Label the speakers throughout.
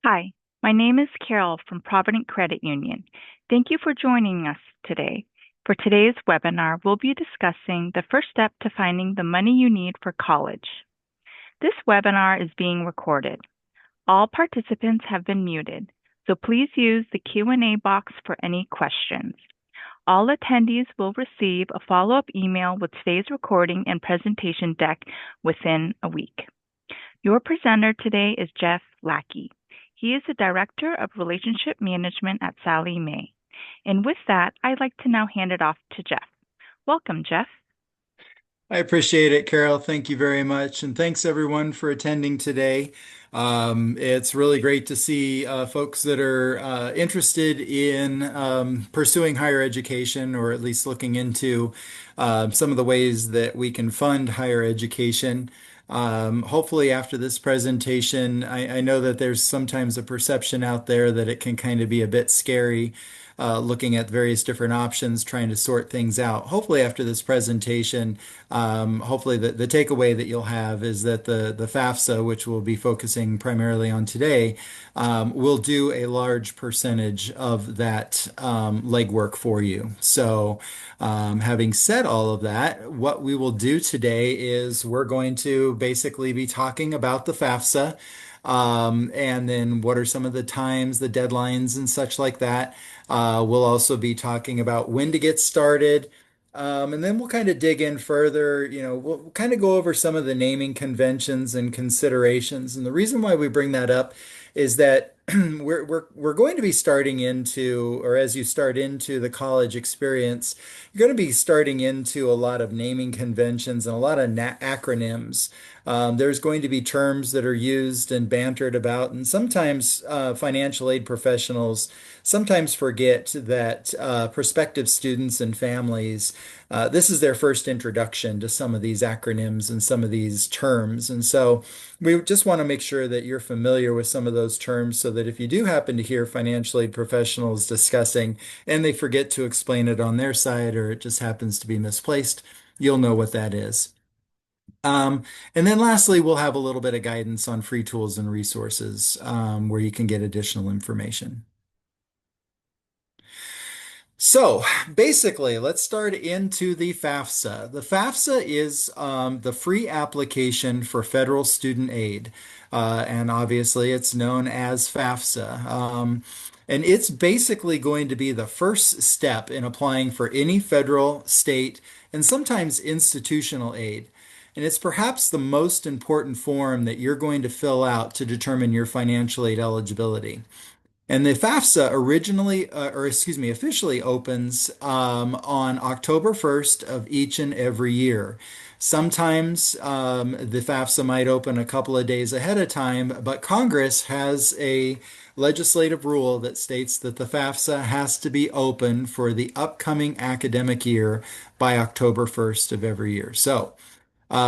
Speaker 1: Hi, my name is Carol from Provident Credit Union. Thank you for joining us today. For today's webinar, we'll be discussing the first step to finding the money you need for college. This webinar is being recorded. All participants have been muted, so please use the Q&A box for any questions. All attendees will receive a follow-up email with today's recording and presentation deck within a week. Your presenter today is Jeff Lackey. He is the Director of Relationship Management at Sallie Mae. And with that, I'd like to now hand it off to Jeff. Welcome, Jeff.
Speaker 2: I appreciate it, Carol. Thank you very much. And thanks everyone for attending today. It's really great to see folks that are interested in pursuing higher education, or at least looking into some of the ways that we can fund higher education. Hopefully, after this presentation, I know that there's sometimes a perception out there that it can kind of be a bit scary, looking at various different options, trying to sort things out. Hopefully, after this presentation, hopefully the takeaway that you'll have is that the FAFSA, which we'll be focusing primarily on today, will do a large percentage of that legwork for you. So, having said all of that, what we will do today is we're going to basically be talking about the FAFSA. And then what are some of the times, the deadlines, and such like that. We'll also be talking about when to get started. And then we'll kind of dig in further. We'll kind of go over some of the naming conventions and considerations. And the reason why we bring that up is that we're going to be starting into, or as you start into the college experience, you're going to be starting into a lot of naming conventions and a lot of acronyms. There's going to be terms that are used and bantered about, and sometimes financial aid professionals sometimes forget that prospective students and families, this is their first introduction to some of these acronyms and some of these terms. And so we just want to make sure that you're familiar with some of those terms so that if you do happen to hear financial aid professionals discussing and they forget to explain it on their side, or it just happens to be misplaced, you'll know what that is. And then lastly, we'll have a little bit of guidance on free tools and resources where you can get additional information. So basically, let's start into the FAFSA. The FAFSA is the free application for federal student aid. And obviously, it's known as FAFSA. And it's basically going to be the first step in applying for any federal, state, and sometimes institutional aid. And it's perhaps the most important form that you're going to fill out to determine your financial aid eligibility. And the FAFSA originally, or excuse me, officially opens on October 1st of each and every year. Sometimes the FAFSA might open a couple of days ahead of time, but Congress has a legislative rule that states that the FAFSA has to be open for the upcoming academic year by October 1st of every year. So,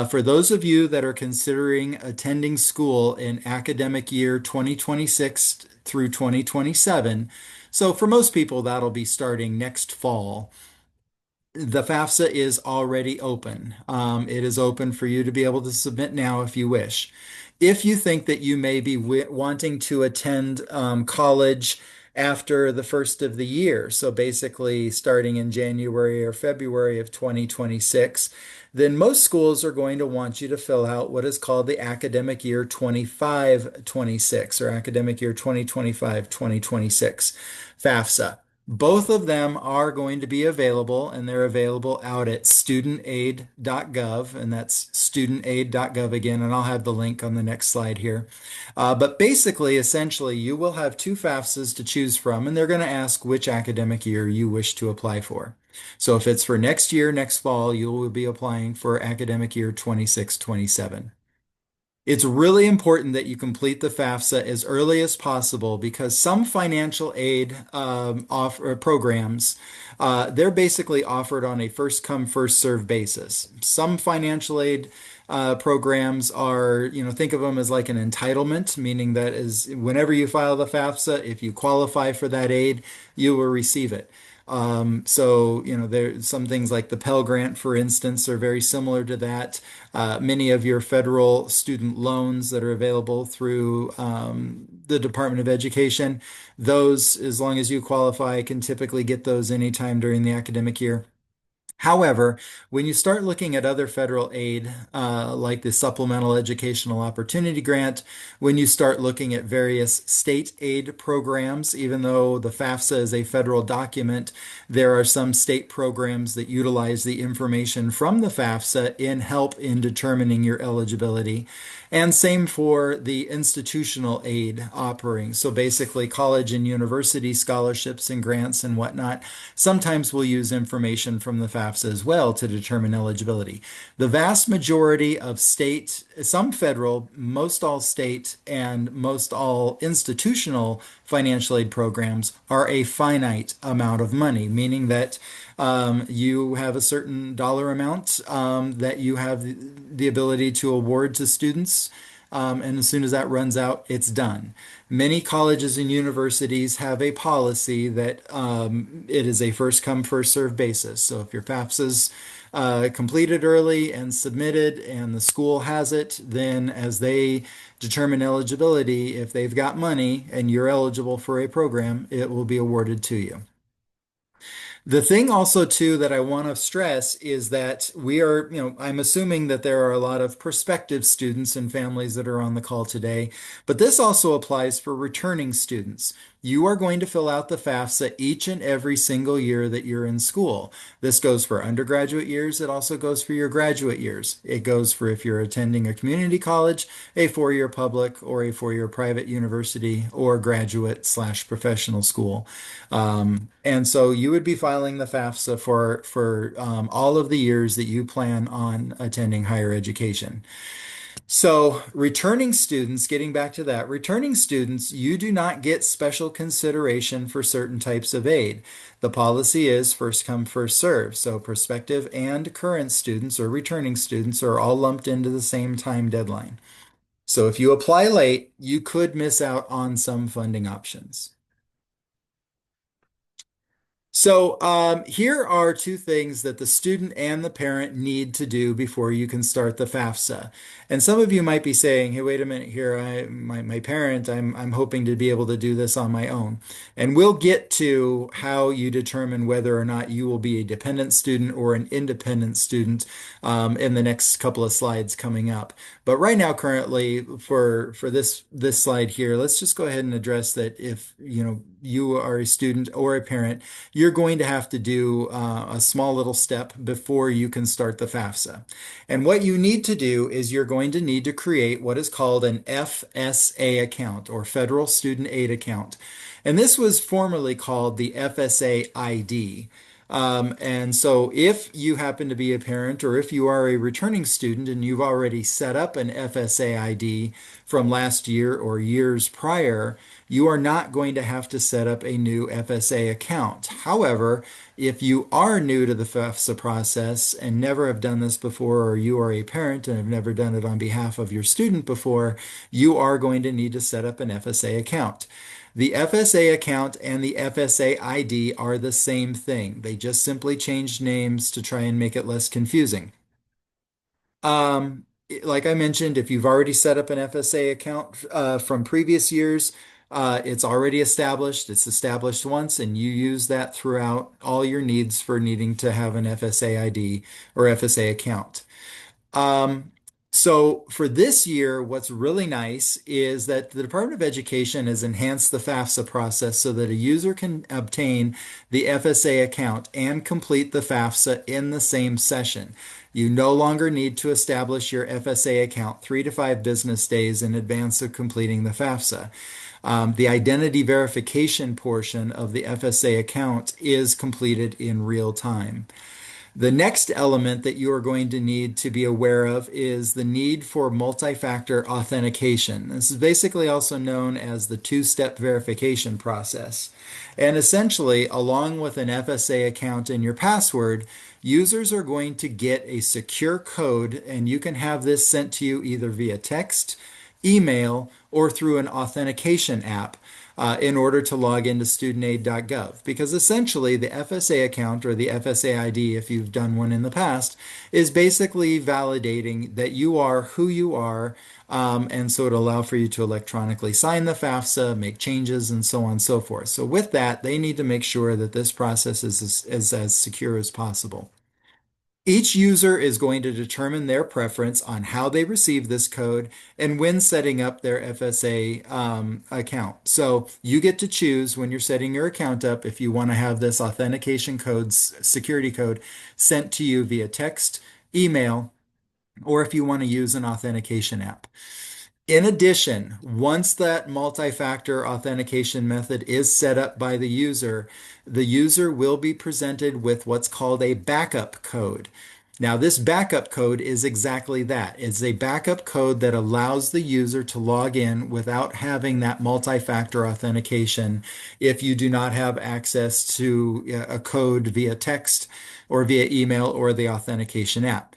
Speaker 2: for those of you that are considering attending school in academic year 2026 through 2027, so for most people, that'll be starting next fall. The FAFSA is already open. It is open for you to be able to submit now if you wish. If you think that you may be wanting to attend college after the first of the year, so basically starting in January or February of 2026, then most schools are going to want you to fill out what is called the academic year 25-26 or academic year 2025-2026 FAFSA. Both of them are going to be available, and they're available out at studentaid.gov, and that's studentaid.gov again, and I'll have the link on the next slide here. But basically, essentially, you will have two FAFSAs to choose from, and they're going to ask which academic year you wish to apply for. So if it's for next year, next fall, you will be applying for academic year 26-27. It's really important that you complete the FAFSA as early as possible because some financial aid programs, they're basically offered on a first come, first serve basis. Some financial aid programs are, think of them as like an entitlement, meaning that is whenever you file the FAFSA, if you qualify for that aid, you will receive it. There's some things like the Pell Grant, for instance, are very similar to that. Many of your federal student loans that are available through the Department of Education, those, as long as you qualify, can typically get those anytime during the academic year. However, when you start looking at other federal aid, like the Supplemental Educational Opportunity Grant, when you start looking at various state aid programs, even though the FAFSA is a federal document, there are some state programs that utilize the information from the FAFSA in help in determining your eligibility. And same for the institutional aid offering. So basically, college and university scholarships and grants and whatnot sometimes we'll use information from the FAFSA as well to determine eligibility. The vast majority of state, some federal, most all state, and most all institutional financial aid programs are a finite amount of money, meaning that you have a certain dollar amount that you have the ability to award to students. And as soon as that runs out, it's done. Many colleges and universities have a policy that it is a first come, first served basis. So if your FAFSA's completed early and submitted and the school has it, then as they determine eligibility, if they've got money and you're eligible for a program, it will be awarded to you. The thing also too that I want to stress is that I'm assuming that there are a lot of prospective students and families that are on the call today, but this also applies for returning students. You are going to fill out the FAFSA each and every single year that you're in school. This goes for undergraduate years. It also goes for your graduate years. It goes for if you're attending a community college, a four-year public, or a four-year private university, or graduate/professional school. And so you would be filing the FAFSA for all of the years that you plan on attending higher education. So returning students, getting back to that, returning students, you do not get special consideration for certain types of aid. The policy is first come, first serve. So prospective and current students or returning students are all lumped into the same time deadline. So if you apply late, you could miss out on some funding options. So here are two things that the student and the parent need to do before you can start the FAFSA. And some of you might be saying, "Hey, wait a minute here. My parent, I'm hoping to be able to do this on my own." And we'll get to how you determine whether or not you will be a dependent student or an independent student in the next couple of slides coming up. But right now, currently, for this slide here, let's just go ahead and address that if you are a student or a parent, you're going to have to do a small little step before you can start the FAFSA. And what you need to do is you're going to need to create what is called an FSA account or Federal Student Aid account. And this was formerly called the FSA ID. And so if you happen to be a parent or if you are a returning student and you've already set up an FSA ID from last year or years prior, you are not going to have to set up a new FSA account. However, if you are new to the FAFSA process and never have done this before, or you are a parent and have never done it on behalf of your student before, you are going to need to set up an FSA account. The FSA account and the FSA ID are the same thing. They just simply changed names to try and make it less confusing. Like I mentioned, if you've already set up an FSA account from previous years, it's already established. It's established once, and you use that throughout all your needs for needing to have an FSA ID or FSA account. Um, so for this year, what's really nice is that the Department of Education has enhanced the FAFSA process so that a user can obtain the FSA account and complete the FAFSA in the same session. You no longer need to establish your FSA account 3 to 5 business days in advance of completing the FAFSA. The identity verification portion of the FSA account is completed in real time. The next element that you are going to need to be aware of is the need for multi-factor authentication. This is basically also known as the two-step verification process. And essentially, along with an FSA account and your password, users are going to get a secure code, and you can have this sent to you either via text, email, or through an authentication app in order to log into studentaid.gov. Because essentially, the FSA account or the FSA ID, if you've done one in the past, is basically validating that you are who you are. And so it'll allow for you to electronically sign the FAFSA, make changes, and so on and so forth. So with that, they need to make sure that this process is as secure as possible. Each user is going to determine their preference on how they receive this code and when setting up their FSA account. So you get to choose when you're setting your account up if you want to have this authentication codes, security code sent to you via text, email, or if you want to use an authentication app. In addition, once that multi-factor authentication method is set up by the user will be presented with what's called a backup code. Now, this backup code is exactly that. It's a backup code that allows the user to log in without having that multi-factor authentication if you do not have access to a code via text or via email or the authentication app.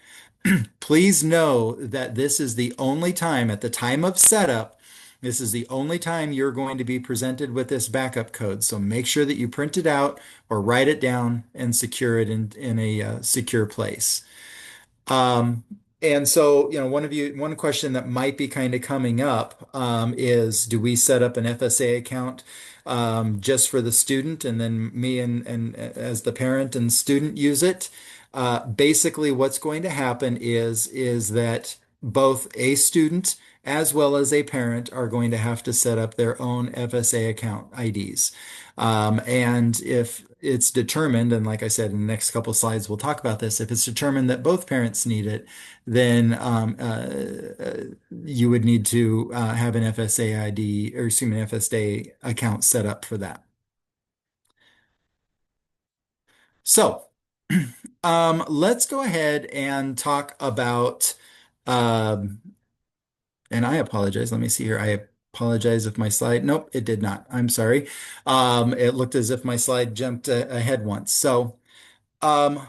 Speaker 2: Please know that this is the only time at the time of setup, this is the only time you're going to be presented with this backup code. So make sure that you print it out or write it down and secure it in a secure place. Um, and so, one question that might be kind of coming up is, do we set up an FSA account just for the student, and then me and as the parent and student use it? Basically, what's going to happen is that both a student as well as a parent are going to have to set up their own FSA account IDs. And if it's determined, and like I said, in the next couple of slides, we'll talk about this. If it's determined that both parents need it, then you would need to have an FSA ID, or excuse me, an FSA account set up for that. So let's go ahead and talk about, um, and I apologize. Let me see here. I apologize if my slide, nope, it did not. I'm sorry. It looked as if my slide jumped ahead once. So um,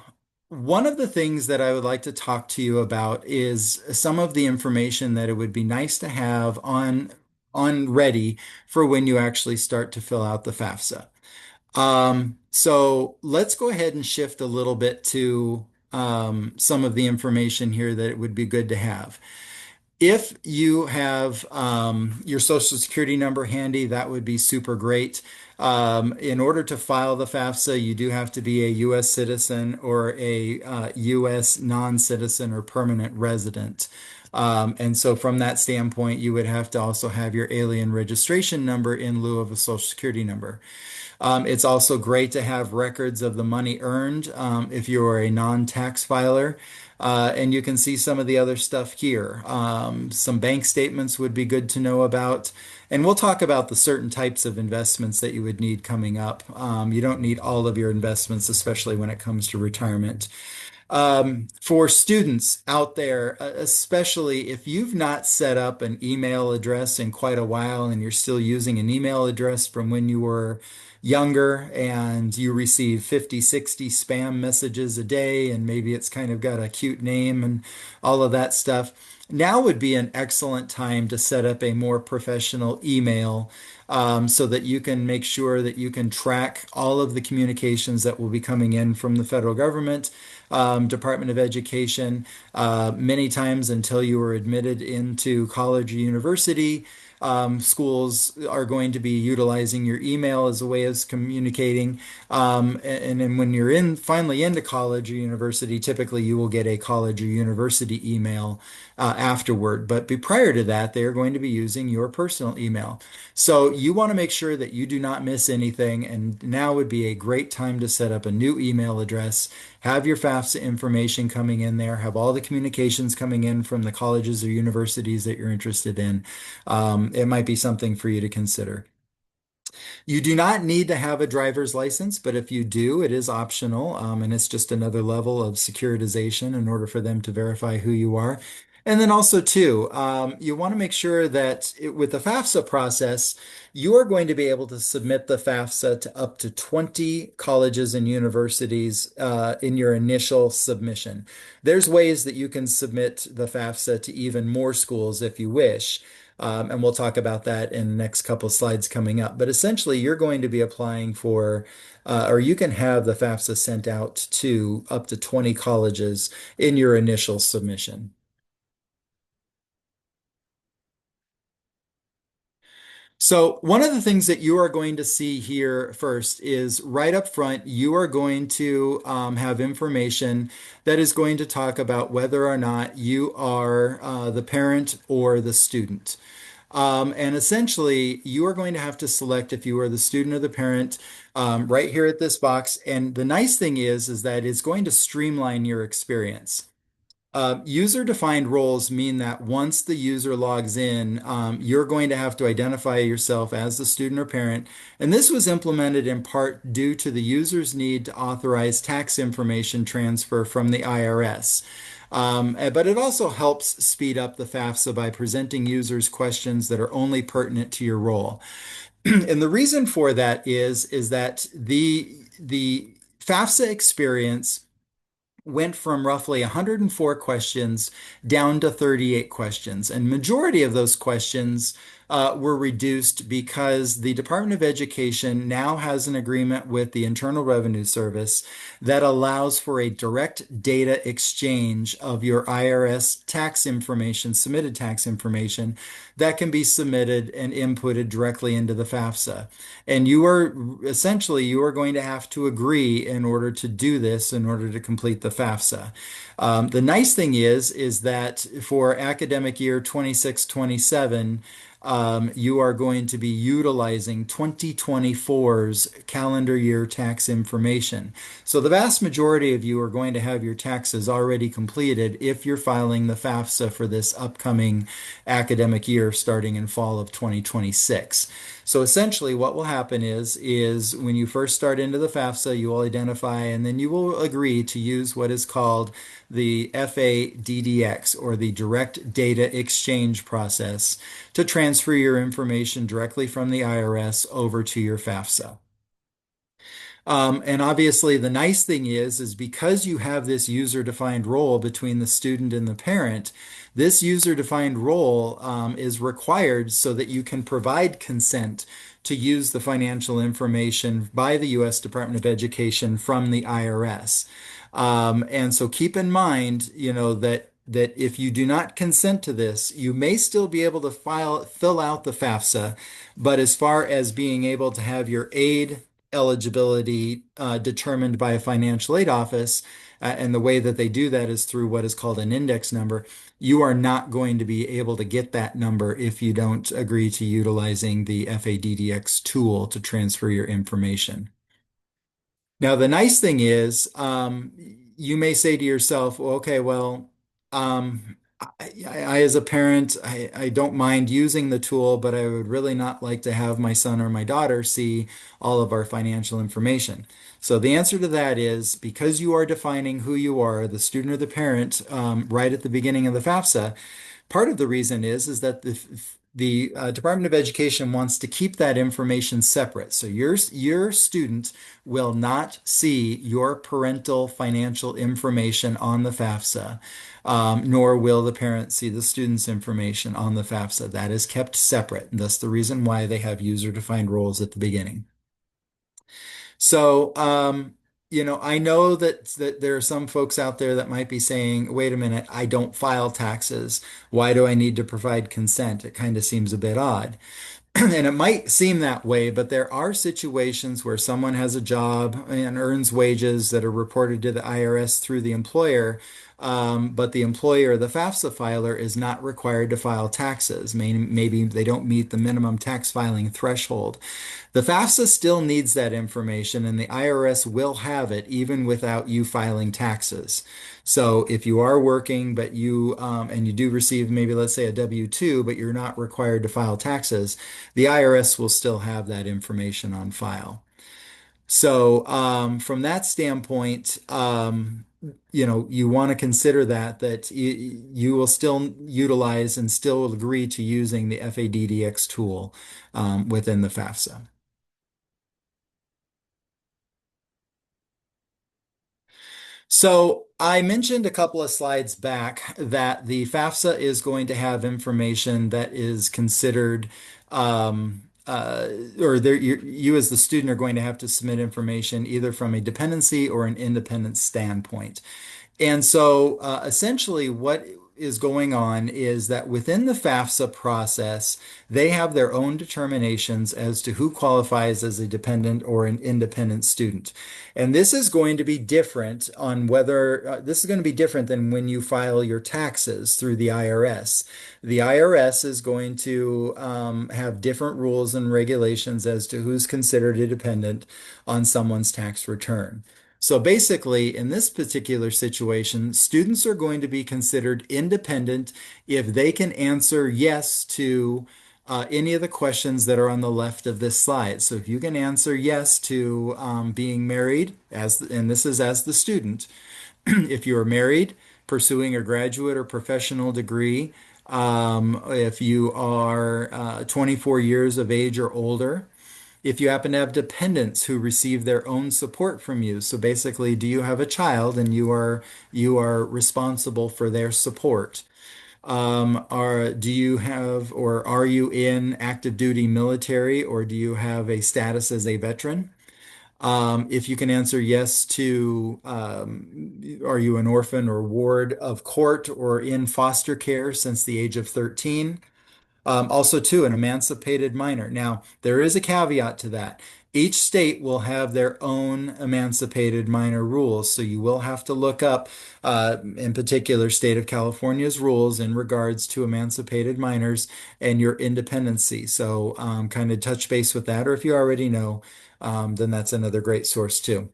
Speaker 2: one of the things that I would like to talk to you about is some of the information that it would be nice to have on ready for when you actually start to fill out the FAFSA. So let's go ahead and shift a little bit to some of the information here that it would be good to have. If you have your Social Security number handy, that would be super great. In order to file the FAFSA, you do have to be a U.S. citizen or a U.S. non-citizen or permanent resident. And so from that standpoint, you would have to also have your alien registration number in lieu of a Social Security number. It's also great to have records of the money earned if you are a non-tax filer. And you can see some of the other stuff here. Some bank statements would be good to know about. And we'll talk about the certain types of investments that you would need coming up. You don't need all of your investments, especially when it comes to retirement. For students out there, especially if you've not set up an email address in quite a while and you're still using an email address from when you were younger and you receive 50, 60 spam messages a day, and maybe it's kind of got a cute name and all of that stuff. Now would be an excellent time to set up a more professional email so that you can make sure that you can track all of the communications that will be coming in from the federal government, Department of Education, many times until you are admitted into college or university. Schools are going to be utilizing your email as a way of communicating. And then when you're finally into college or university, typically you will get a college or university email afterward. But prior to that, they are going to be using your personal email. So you want to make sure that you do not miss anything. And now would be a great time to set up a new email address, have your FAFSA information coming in there, have all the communications coming in from the colleges or universities that you're interested in. It might be something for you to consider. You do not need to have a driver's license, but if you do, it is optional, and it's just another level of securitization in order for them to verify who you are. And then also, too, you want to make sure that with the FAFSA process, you are going to be able to submit the FAFSA to up to 20 colleges and universities in your initial submission. There's ways that you can submit the FAFSA to even more schools if you wish. And we'll talk about that in the next couple slides coming up. But essentially, you're going to be applying for, or you can have the FAFSA sent out to up to 20 colleges in your initial submission. So one of the things that you are going to see here first is right up front, you are going to have information that is going to talk about whether or not you are the parent or the student. And essentially, you are going to have to select if you are the student or the parent right here at this box. And the nice thing is that it's going to streamline your experience. User-defined roles mean that once the user logs in, you're going to have to identify yourself as the student or parent. And this was implemented in part due to the user's need to authorize tax information transfer from the IRS. But it also helps speed up the FAFSA by presenting users questions that are only pertinent to your role. And the reason for that is that the FAFSA experience went from roughly 104 questions down to 38 questions. And majority of those questions were reduced because the Department of Education now has an agreement with the Internal Revenue Service that allows for a direct data exchange of your IRS tax information, submitted tax information, that can be submitted and inputted directly into the FAFSA. And you are going to have to agree in order to do this, in order to complete the FAFSA. The nice thing is that for academic year 26-27, you are going to be utilizing 2024's calendar year tax information. So the vast majority of you are going to have your taxes already completed if you're filing the FAFSA for this upcoming academic year starting in fall of 2026. So essentially what will happen is when you first start into the FAFSA, you will identify and then you will agree to use what is called the FADDX, or the Direct Data Exchange Process, to transfer your information directly from the IRS over to your FAFSA. And obviously, the nice thing is because you have this user-defined role between the student and the parent, this user-defined role is required so that you can provide consent to use the financial information by the U.S. Department of Education from the IRS. And so keep in mind, that if you do not consent to this, you may still be able to fill out the FAFSA, but as far as being able to have your aid eligibility determined by a financial aid office, and the way that they do that is through what is called an index number. You are not going to be able to get that number if you don't agree to utilizing the FADDX tool to transfer your information. Now, the nice thing is, you may say to yourself, well, okay, well, as a parent, I don't mind using the tool, but I would really not like to have my son or my daughter see all of our financial information. So the answer to that is because you are defining who you are, the student or the parent, right at the beginning of the FAFSA. Part of the reason is that the Department of Education wants to keep that information separate. So your student will not see your parental financial information on the FAFSA, nor will the parent see the student's information on the FAFSA. That is kept separate. And that's the reason why they have user-defined roles at the beginning. So, I know that there are some folks out there that might be saying, wait a minute, I don't file taxes. Why do I need to provide consent? It kind of seems a bit odd. And it might seem that way, but there are situations where someone has a job and earns wages that are reported to the IRS through the employer, but the employer, the FAFSA filer, is not required to file taxes. Maybe they don't meet the minimum tax filing threshold. The FAFSA still needs that information, and the IRS will have it even without you filing taxes. So if you are working, but and you do receive maybe, let's say, a W-2, but you're not required to file taxes, the IRS will still have that information on file. So from that standpoint, you want to consider that you will still utilize and still agree to using the FADDX tool within the FAFSA. So I mentioned a couple of slides back that the FAFSA is going to have information that is considered, or you as the student are going to have to submit information either from a dependency or an independent standpoint. And so essentially, what is going on is that within the FAFSA process, they have their own determinations as to who qualifies as a dependent or an independent student. And this is going to be different on whether this is going to be different than when you file your taxes through the IRS. The IRS is going to have different rules and regulations as to who's considered a dependent on someone's tax return. So basically, in this particular situation, students are going to be considered independent if they can answer yes to any of the questions that are on the left of this slide. So if you can answer yes to being married, and this is as the student, if you are married, pursuing a graduate or professional degree, if you are 24 years of age or older, if you happen to have dependents who receive their own support from you. So basically, do you have a child and you are responsible for their support? Do you have or are you in active duty military or do you have a status as a veteran? If you can answer yes to, are you an orphan or ward of court or in foster care since the age of 13? Also, too, an emancipated minor. Now, there is a caveat to that. Each state will have their own emancipated minor rules, so you will have to look up, in particular, state of California's rules in regards to emancipated minors and your independency. So, kind of touch base with that, or if you already know, then that's another great source too.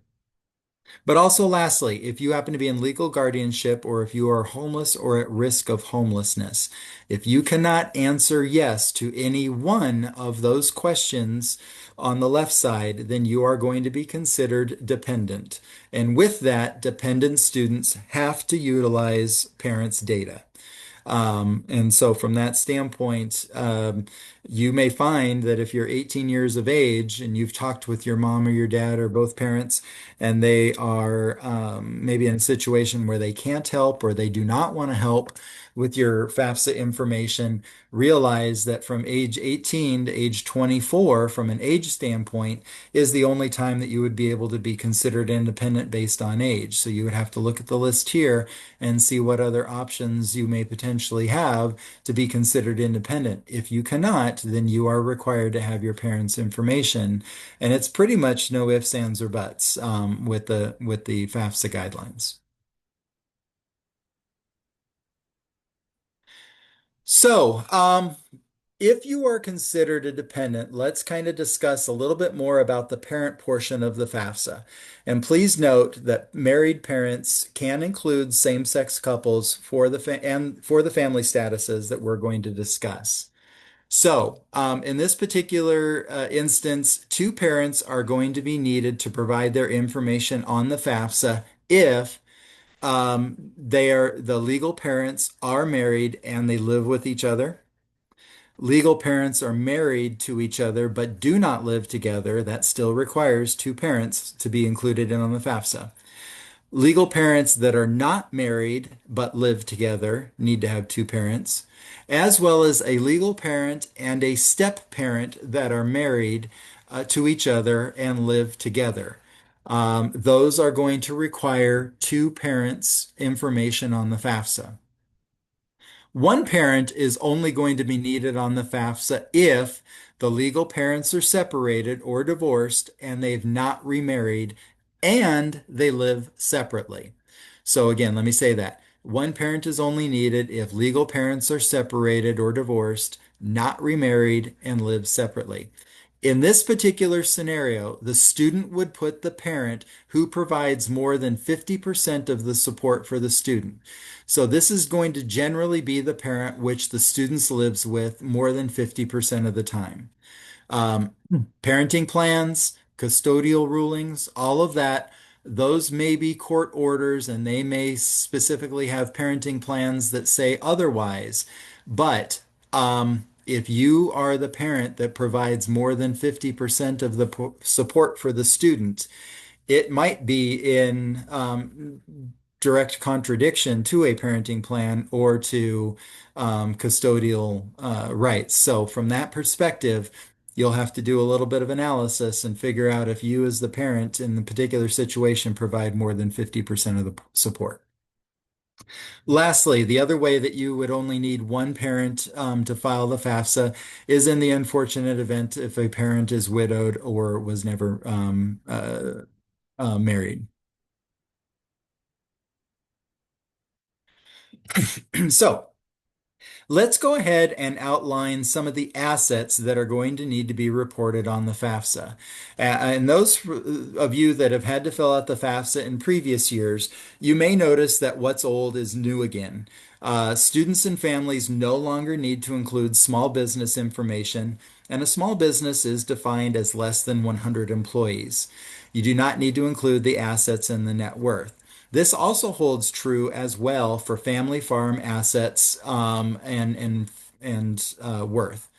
Speaker 2: But also, lastly, if you happen to be in legal guardianship or if you are homeless or at risk of homelessness, if you cannot answer yes to any one of those questions on the left side, then you are going to be considered dependent. And with that, dependent students have to utilize parents' data. And so from that standpoint, you may find that if you're 18 years of age and you've talked with your mom or your dad or both parents, and they are maybe in a situation where they can't help or they do not want to help with your FAFSA information, realize that from age 18 to age 24, from an age standpoint, is the only time that you would be able to be considered independent based on age. So you would have to look at the list here and see what other options you may potentially have to be considered independent. If you cannot, then you are required to have your parents' information, and it's pretty much no ifs, ands, or buts with the FAFSA guidelines. So, if you are considered a dependent, let's kind of discuss a little bit more about the parent portion of the FAFSA. And please note that married parents can include same-sex couples for the family statuses that we're going to discuss. So, in this particular instance, two parents are going to be needed to provide their information on the FAFSA if the legal parents are married and they live with each other. Legal parents are married to each other but do not live together. That still requires two parents to be included in on the FAFSA. Legal parents that are not married but live together need to have two parents, as well as a legal parent and a step parent that are married to each other and live together. Those are going to require two parents' information on the FAFSA. One parent is only going to be needed on the FAFSA if the legal parents are separated or divorced and they've not remarried and they live separately. So again, let me say that. One parent is only needed if legal parents are separated or divorced, not remarried, and live separately. In this particular scenario, the student would put the parent who provides more than 50% of the support for the student. So this is going to generally be the parent which the student lives with more than 50% of the time. Um, Parenting plans, custodial rulings, all of that, those may be court orders and they may specifically have parenting plans that say otherwise. But if you are the parent that provides more than 50% of the support for the student, it might be in direct contradiction to a parenting plan or to custodial rights. So, from that perspective, you'll have to do a little bit of analysis and figure out if you, as the parent in the particular situation, provide more than 50% of the support. Lastly, the other way that you would only need one parent to file the FAFSA is in the unfortunate event if a parent is widowed or was never married. So, let's go ahead and outline some of the assets that are going to need to be reported on the FAFSA. And those of you that have had to fill out the FAFSA in previous years, you may notice that what's old is new again. Students and families no longer need to include small business information, and a small business is defined as less than 100 employees. You do not need to include the assets and the net worth. This also holds true as well for family farm assets and worth.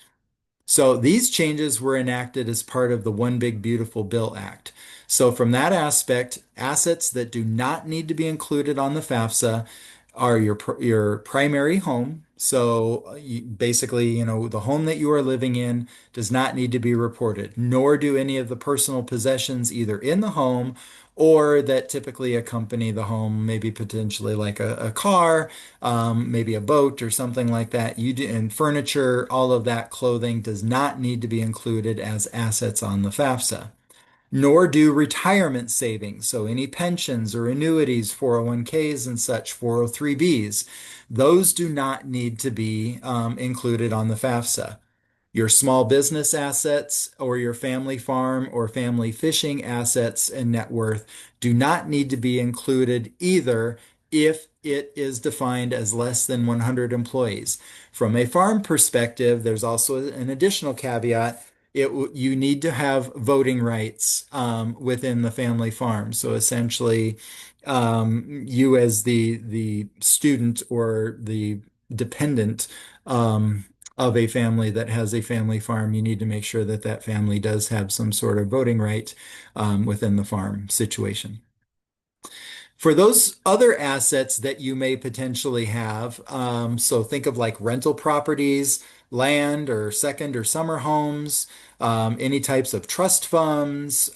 Speaker 2: So these changes were enacted as part of the One Big Beautiful Bill Act. So from that aspect, assets that do not need to be included on the FAFSA are your primary home. So basically, the home that you are living in does not need to be reported, nor do any of the personal possessions either in the home or that typically accompany the home, maybe potentially like a car, maybe a boat or something like that. And furniture, all of that clothing does not need to be included as assets on the FAFSA, nor do retirement savings. So any pensions or annuities, 401ks and such, 403bs, those do not need to be included on the FAFSA. Your small business assets or your family farm or family fishing assets and net worth do not need to be included either if it is defined as less than 100 employees. From a farm perspective, there's also an additional caveat. You need to have voting rights within the family farm. So essentially, you as the student or the dependent of a family that has a family farm, you need to make sure that that family does have some sort of voting right within the farm situation. For those other assets that you may potentially have, so think of like rental properties, land or second or summer homes, any types of trust funds,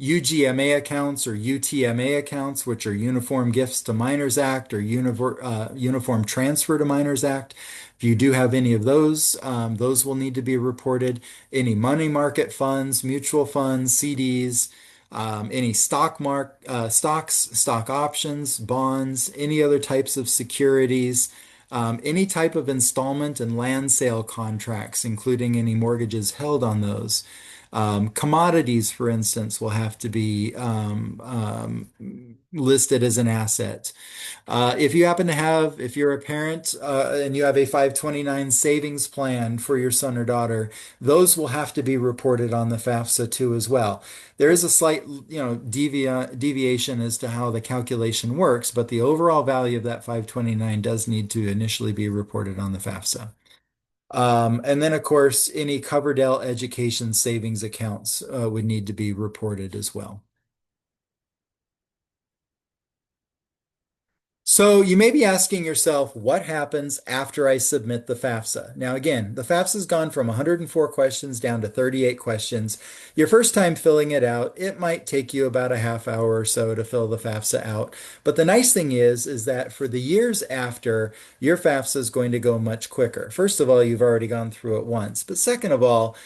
Speaker 2: UGMA accounts or UTMA accounts, which are Uniform Gifts to Minors Act or Uniform Transfer to Minors Act. If you do have any of those will need to be reported. Any money market funds, mutual funds, CDs, any stocks, stock options, bonds, any other types of securities, any type of installment and land sale contracts, including any mortgages held on those. Commodities, for instance, will have to be listed as an asset. If you happen to have, if you're a parent and you have a 529 savings plan for your son or daughter, those will have to be reported on the FAFSA too as well. There is a slight, deviation as to how the calculation works, but the overall value of that 529 does need to initially be reported on the FAFSA. And then, of course, any Coverdell education savings accounts would need to be reported as well. So you may be asking yourself, what happens after I submit the FAFSA? Now, again, the FAFSA has gone from 104 questions down to 38 questions. Your first time filling it out, it might take you about a half hour or so to fill the FAFSA out. But the nice thing is that for the years after, your FAFSA is going to go much quicker. First of all, you've already gone through it once. But second of all,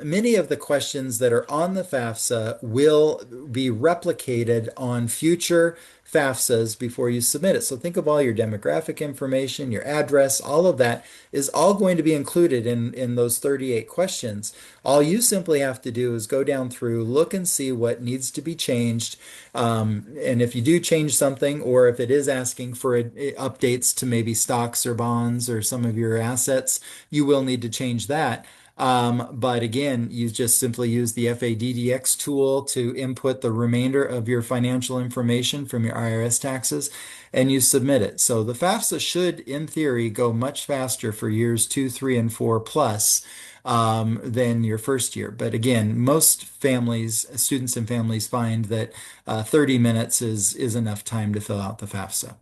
Speaker 2: many of the questions that are on the FAFSA will be replicated on future FAFSAs before you submit it. So think of all your demographic information, your address, all of that is all going to be included in those 38 questions. All you simply have to do is go down through, look and see what needs to be changed. And if you do change something, or if it is asking for updates to maybe stocks or bonds or some of your assets, you will need to change that. But again, you just simply use the FADDX tool to input the remainder of your financial information from your IRS taxes and you submit it. So the FAFSA should, in theory, go much faster for years 2, 3, and 4 plus than your first year. But again, most families, students and families find that 30 minutes is enough time to fill out the FAFSA.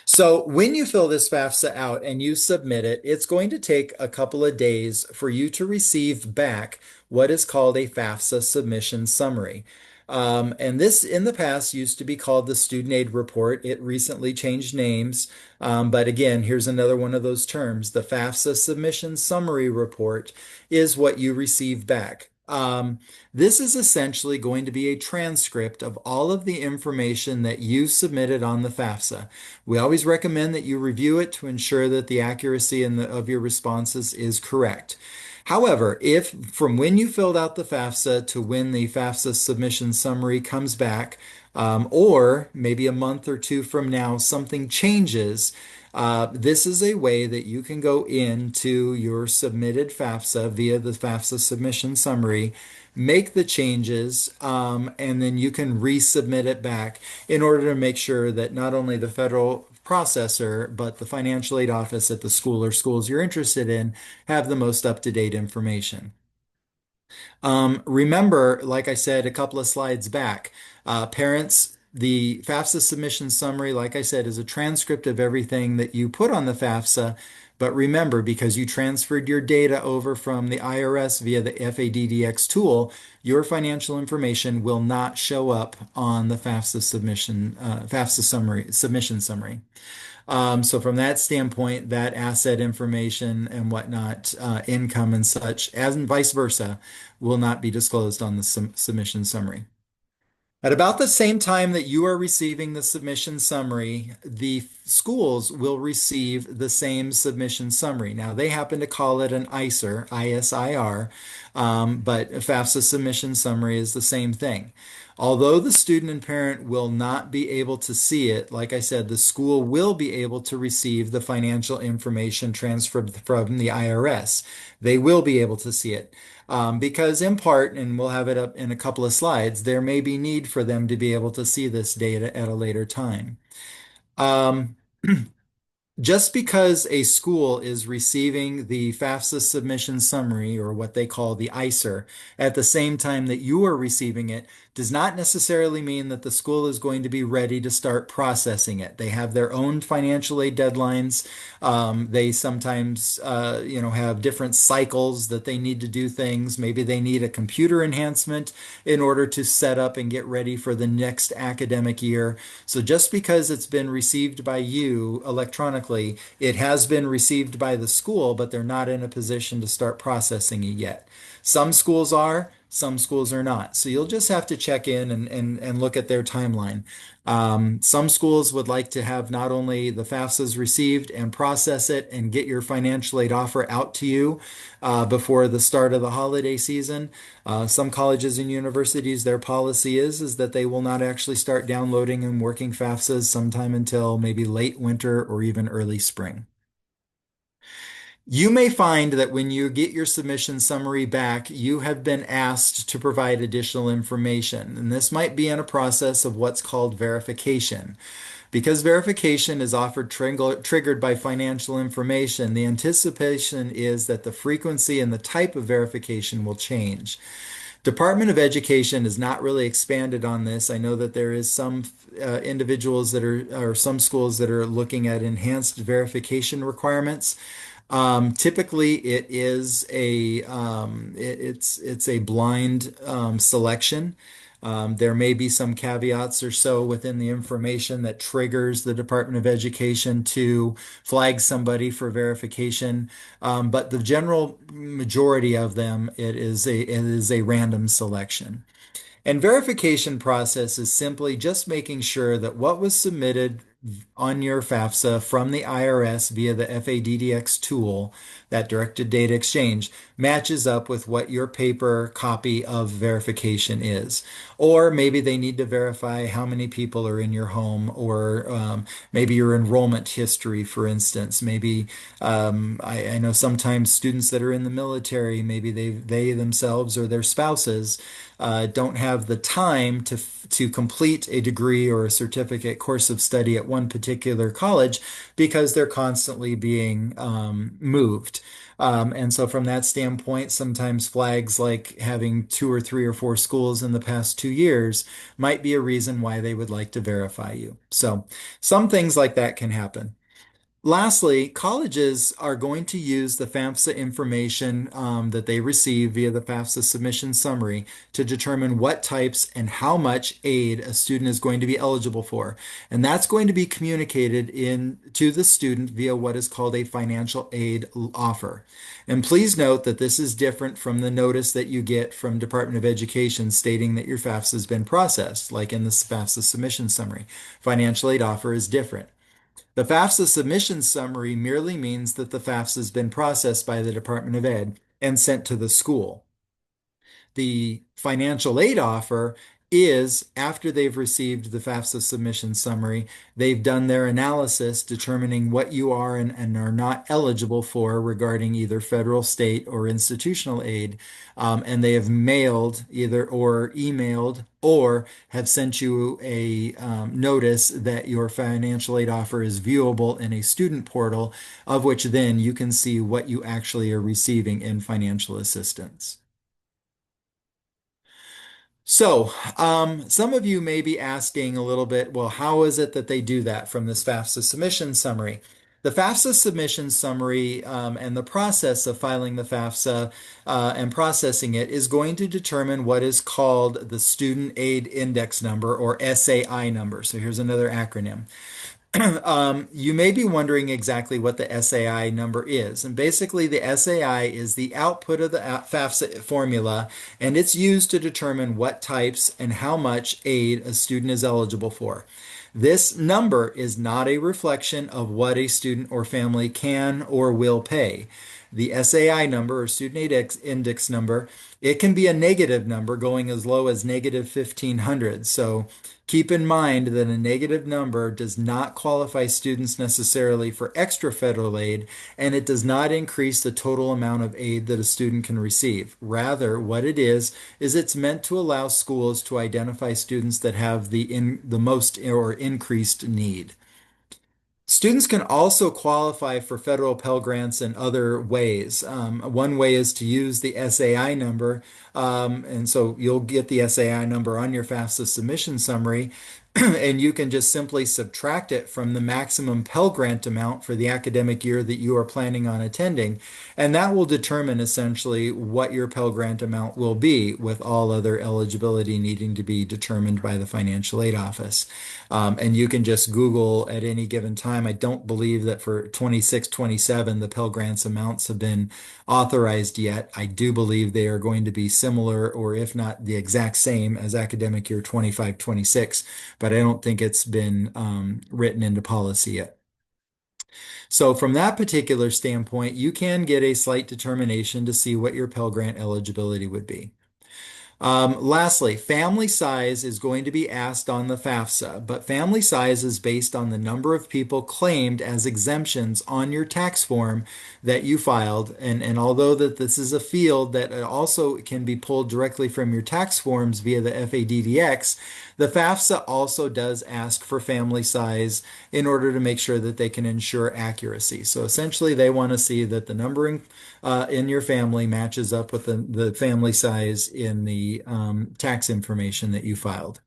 Speaker 2: So when you fill this FAFSA out and you submit it, it's going to take a couple of days for you to receive back what is called a FAFSA submission summary. And this in the past used to be called the Student Aid Report. It recently changed names. But again, here's another one of those terms. The FAFSA Submission Summary Report is what you receive back. This is essentially going to be a transcript of all of the information that you submitted on the FAFSA. We always recommend that you review it to ensure that the accuracy of your responses is correct. However, if from when you filled out the FAFSA to when the FAFSA submission summary comes back, or maybe a month or two from now, something changes, this is a way that you can go into your submitted FAFSA via the FAFSA submission summary, make the changes, and then you can resubmit it back in order to make sure that not only the federal processor, but the financial aid office at the school or schools you're interested in have the most up-to-date information. Remember, like I said a couple of slides back, parents, the FAFSA submission summary, like I said, is a transcript of everything that you put on the FAFSA. But remember, because you transferred your data over from the IRS via the FADDX tool, your financial information will not show up on the FAFSA FAFSA summary, submission summary. So from that standpoint, that asset information and whatnot, income and such, as and vice versa, will not be disclosed on the submission summary. At about the same time that you are receiving the submission summary, the schools will receive the same submission summary. Now, they happen to call it an ISIR, ISIR, but a FAFSA submission summary is the same thing. Although the student and parent will not be able to see it, like I said, the school will be able to receive the financial information transferred from the IRS. They will be able to see it. Because in part, and we'll have it up in a couple of slides, there may be need for them to be able to see this data at a later time. Um, just because a school is receiving the FAFSA submission summary, or what they call the ISIR, at the same time that you are receiving it, does not necessarily mean that the school is going to be ready to start processing it. They have their own financial aid deadlines. They sometimes, have different cycles that they need to do things. Maybe they need a computer enhancement in order to set up and get ready for the next academic year. So just because it's been received by you electronically, it has been received by the school, but they're not in a position to start processing it yet. Some schools are, some schools are not. So you'll just have to check in and look at their timeline. Some schools would like to have not only the FAFSAs received and process it and get your financial aid offer out to you before the start of the holiday season. Some colleges and universities, their policy is that they will not actually start downloading and working FAFSAs sometime until maybe late winter or even early spring. You may find that when you get your submission summary back, you have been asked to provide additional information. And this might be in a process of what's called verification. Because verification is often triggered by financial information, the anticipation is that the frequency and the type of verification will change. Department of Education has not really expanded on this. I know that there is some individuals that are, or some schools that are looking at enhanced verification requirements. Typically, it is it's a blind selection. There may be some caveats or so within the information that triggers the Department of Education to flag somebody for verification. But the general majority of them, it is a random selection. And verification process is simply just making sure that what was submitted on your FAFSA from the IRS via the FADDX tool, that directed data exchange, matches up with what your paper copy of verification is. Or maybe they need to verify how many people are in your home, or maybe your enrollment history, for instance. Maybe I know sometimes students that are in the military, maybe they themselves or their spouses don't have the time to complete a degree or a certificate course of study at one particular college because they're constantly being moved. And so from that standpoint, sometimes flags like having two or three or four schools in the past 2 years might be a reason why they would like to verify you. So some things like that can happen. Lastly, colleges are going to use the FAFSA information that they receive via the FAFSA submission summary to determine what types and how much aid a student is going to be eligible for. And that's going to be communicated in to the student via what is called a financial aid offer. And please note that this is different from the notice that you get from Department of Education stating that your FAFSA has been processed, like in the FAFSA submission summary. Financial aid offer is different. The FAFSA submission summary merely means that the FAFSA has been processed by the Department of Ed and sent to the school. The financial aid offer is after they've received the FAFSA submission summary, they've done their analysis determining what you are and are not eligible for regarding either federal, state, or institutional aid. And they have mailed either or emailed or have sent you a notice that your financial aid offer is viewable in a student portal, of which then you can see what you actually are receiving in financial assistance. So, some of you may be asking a little bit, well, how is it that they do that from this FAFSA submission summary? The FAFSA submission summary and the process of filing the FAFSA and processing it is going to determine what is called the Student Aid Index Number or SAI number. So here's another acronym. You may be wondering exactly what the SAI number is. And basically, the SAI is the output of the FAFSA formula, and it's used to determine what types and how much aid a student is eligible for. This number is not a reflection of what a student or family can or will pay. The SAI number or student aid index number, it can be a negative number going as low as negative 1500. So keep in mind that a negative number does not qualify students necessarily for extra federal aid, and it does not increase the total amount of aid that a student can receive. Rather, what it is it's meant to allow schools to identify students that have the most or increased need. Students can also qualify for federal Pell Grants in other ways. One way is to use the SAI number, and so you'll get the SAI number on your FAFSA submission summary, and you can just simply subtract it from the maximum Pell Grant amount for the academic year that you are planning on attending, and that will determine essentially what your Pell Grant amount will be, with all other eligibility needing to be determined by the financial aid office. And you can just Google at any given time. I don't believe that for 26, 27, the Pell Grants amounts have been authorized yet. I do believe they are going to be similar, or if not the exact same as academic year 25, 26, but I don't think it's been written into policy yet. So from that particular standpoint, you can get a slight determination to see what your Pell Grant eligibility would be. Lastly, family size is going to be asked on the FAFSA, but family size is based on the number of people claimed as exemptions on your tax form that you filed. And although that this is a field that also can be pulled directly from your tax forms via the FADDX, the FAFSA also does ask for family size in order to make sure that they can ensure accuracy. So essentially, they want to see that the numbering in your family matches up with the family size in the tax information that you filed.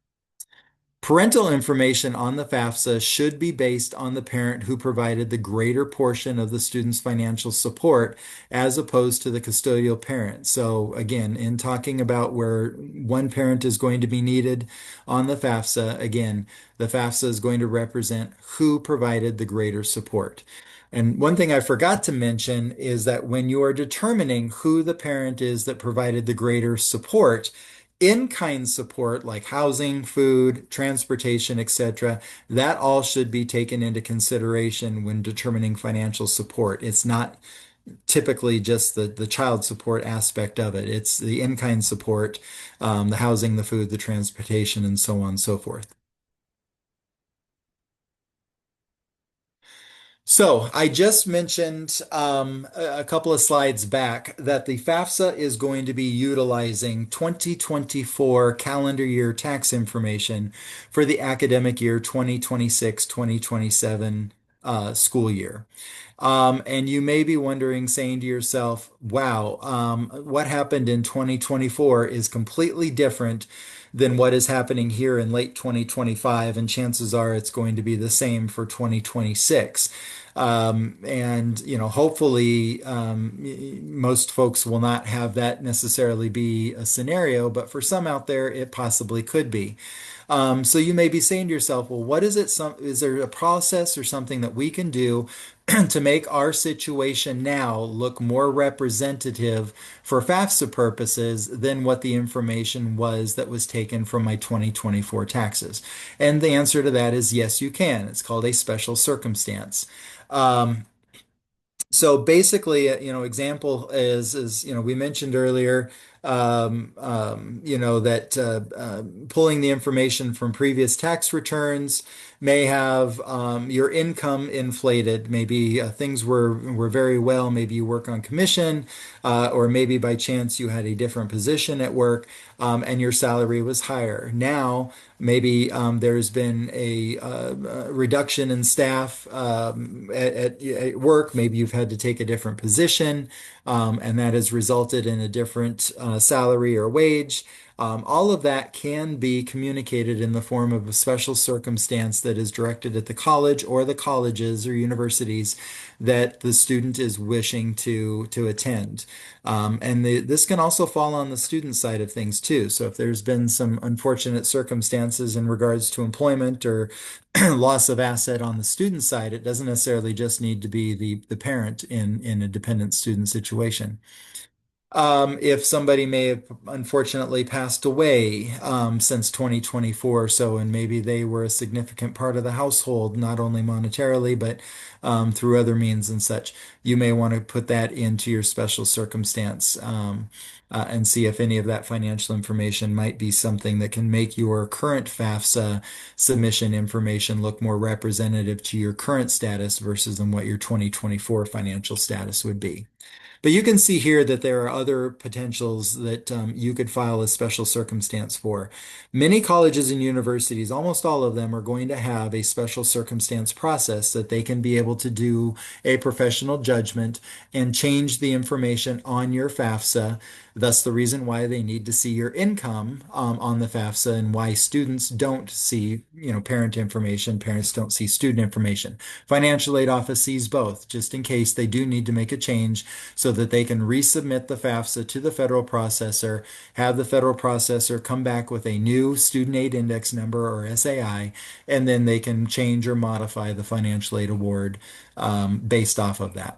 Speaker 2: Parental information on the FAFSA should be based on the parent who provided the greater portion of the student's financial support as opposed to the custodial parent. So again, in talking about where one parent is going to be needed on the FAFSA, again, the FAFSA is going to represent who provided the greater support. And one thing I forgot to mention is that when you are determining who the parent is that provided the greater support, in-kind support like housing, food, transportation, etc., that all should be taken into consideration when determining financial support. It's not typically just the child support aspect of it. It's the in-kind support, the housing, the food, the transportation, and so on and so forth. So I just mentioned a couple of slides back that the FAFSA is going to be utilizing 2024 calendar year tax information for the academic year 2026-2027 school year. And you may be wondering, saying to yourself, wow, what happened in 2024 is completely different than what is happening here in late 2025, and chances are it's going to be the same for 2026. And hopefully, most folks will not have that necessarily be a scenario, but for some out there, it possibly could be. So you may be saying to yourself, well, what is it? Is there a process or something that we can do to make our situation now look more representative for FAFSA purposes than what the information was that was taken from my 2024 taxes? And the answer to that is yes, you can. It's called a special circumstance. Um, so basically, example is we mentioned earlier, that pulling the information from previous tax returns may have your income inflated. Maybe things were very well. Maybe you work on commission, or maybe by chance you had a different position at work, and your salary was higher. Now, maybe there's been a reduction in staff at work. Maybe you've had to take a different position, and that has resulted in a different salary or wage. All of that can be communicated in the form of a special circumstance that is directed at the college or the colleges or universities that the student is wishing to attend. This can also fall on the student side of things too. So if there's been some unfortunate circumstances in regards to employment or loss of asset on the student side, it doesn't necessarily just need to be the parent in a dependent student situation. If somebody may have unfortunately passed away since 2024 or so, and maybe they were a significant part of the household, not only monetarily, but through other means and such, you may want to put that into your special circumstance, and see if any of that financial information might be something that can make your current FAFSA submission information look more representative to your current status versus than what your 2024 financial status would be. But you can see here that there are other potentials that you could file a special circumstance for. Many colleges and universities, almost all of them, are going to have a special circumstance process that they can be able to do a professional judgment and change the information on your FAFSA. Thus, the reason why they need to see your income on the FAFSA, and why students don't see, parent information, parents don't see student information. Financial aid office sees both, just in case they do need to make a change so that they can resubmit the FAFSA to the federal processor, have the federal processor come back with a new student aid index number or SAI, and then they can change or modify the financial aid award based off of that.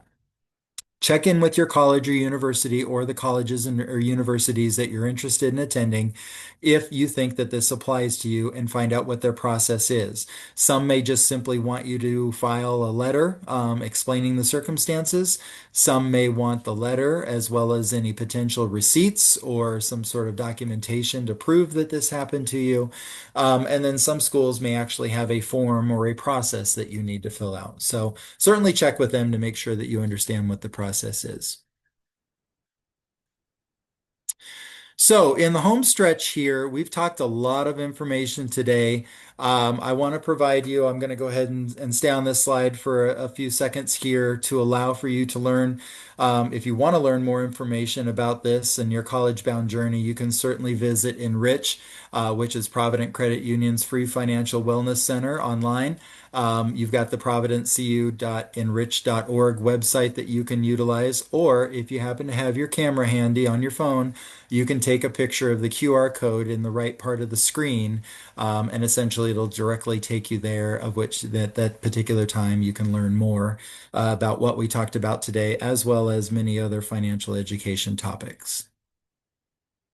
Speaker 2: Check in with your college or university or the colleges or universities that you're interested in attending if you think that this applies to you, and find out what their process is. Some may just simply want you to file a letter explaining the circumstances. Some may want the letter as well as any potential receipts or some sort of documentation to prove that this happened to you. And then some schools may actually have a form or a process that you need to fill out. So certainly check with them to make sure that you understand what the process is. So in the home stretch here, we've talked a lot of information today. I want to provide you, I'm going to go ahead and stay on this slide for a few seconds here to allow for you to learn. If you want to learn more information about this and your college-bound journey, you can certainly visit Enrich, which is Provident Credit Union's free financial wellness center online. You've got the providencecu.enrich.org website that you can utilize, or if you happen to have your camera handy on your phone, you can take a picture of the QR code in the right part of the screen, and essentially it'll directly take you there, of which that particular time you can learn more about what we talked about today, as well as many other financial education topics.